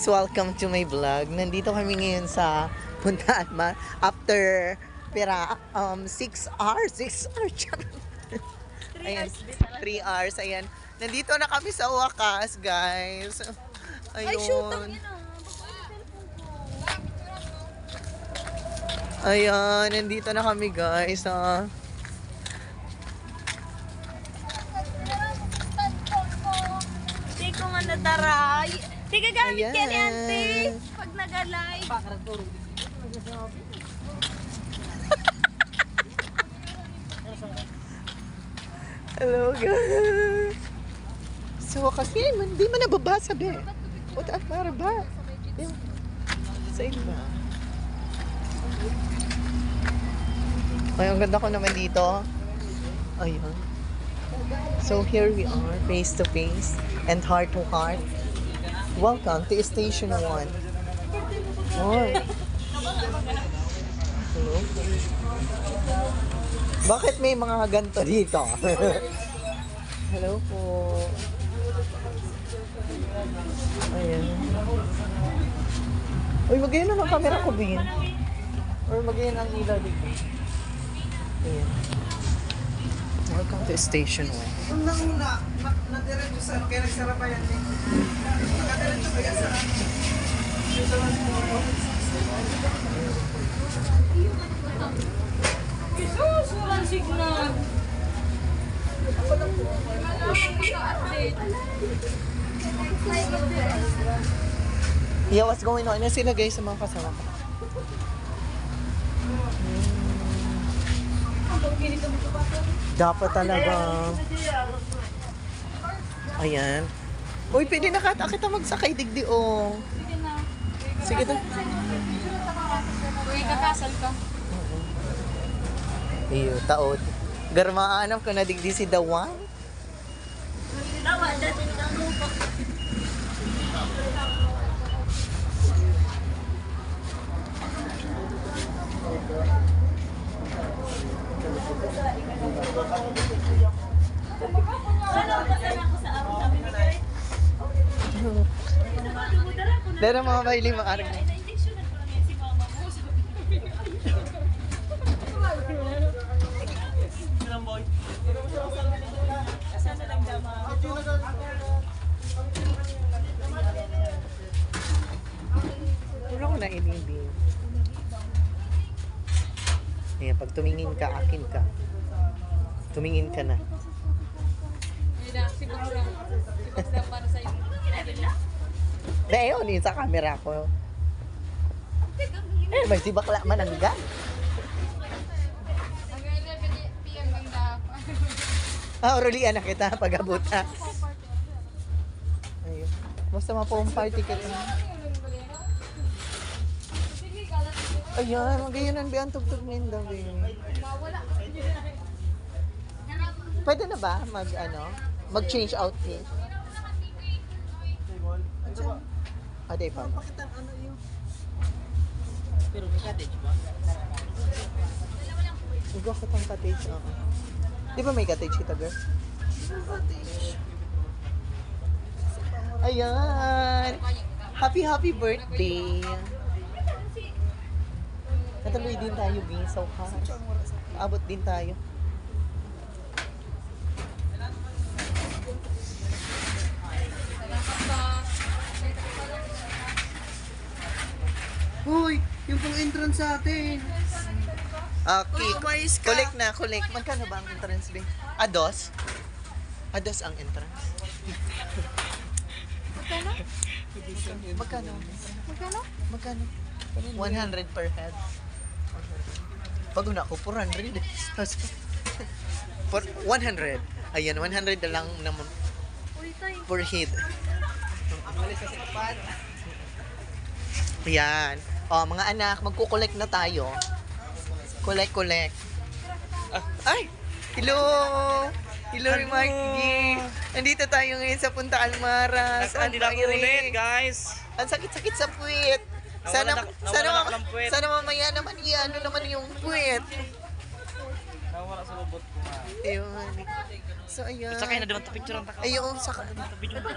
Welcome to my vlog. Nandito kami ngayon sa Punta Almar after 6 hours. 6 hours. 3 hours. 3 hours. Ayan. Nandito na kami sa wakas, guys. Ayun. Ay, shoot ang ina. Ayan, nandito na kami, guys. Di ko nga nataray. Di ka gamit Ayan. yan, auntie. Pag nag-alay. Hello, guys. So, kasi hindi man nababasa, be. Punta Almar ba? Sa iba. Ay, ang ganda ko naman dito. Ayun. So, here we are, face to face and heart to heart. Welcome to Station 1. Oh. Hello? Bakit may mga ganito dito? Hello po. Ayan. Uy, magayon na ng camera ko, Bin. Or magayon ang ilaw dito. Ayan. Welcome to Station 1. Una, nadiretso sa kaya nagsara pa yan eh. Nakadiretso kaya sa Jesus, walang signal. Yeah, what's going on? Ano sila guys sa mga kasama ko? Dapat talaga. Ayan. Uy, pwede na kita magsakay digdi oh. Sige na. Sige to. Uy, kakasal ka. Iyo, taot. Garmaanam ko na digdi si Dawan. Tawa, dati ng lupa. Dara mga baili maarag. Wala ko na inibig. Ayan, pag tumingin ka, akin ka. Tumingin ka na. Siguro lang. Siguro lang para sa'yo. Dahil yun sa camera ko. Eh, may si bakla manangga. Urulian na kita pag-abuta. Ayun. Basta mapong party ka na. Ayan, magayon ang biyang tugtog ninda. Pwede na ba mag-change outfit? Ade pa. bakit ang ano yun? Pero may cottage ba? Ugo ko pang cottage. Oo. Di ba may cottage kita, girl? Ayan! Happy birthday! Natuloy din tayo, B. So hot. Abot din tayo. Hoy, yung pang entrance sa atin. Okay. Umayos ka. Collect. Magkano ba ang entrance, B? Ados? Ados ang entrance. Magkano? Magkano? Magkano? Magkano? 100 per head. Pag una ko, 400. For 100. Ayan, 100 na lang naman Uy, tayo. per head. Ayan. O, mga anak, magkukolect na tayo. Collect. Ay! Hello! Hello, Marky. Nandito tayo ngayon sa Punta Almaras. Hindi na ako ulit, guys. Ang sakit-sakit sa puwit. Nawala na ng puwet. Sana mamaya naman ano naman yung puwet. Nawala sa robot ko. Ayun. So, ayan. Sakay na naman ta picture ang taka. Ayun, saka. Video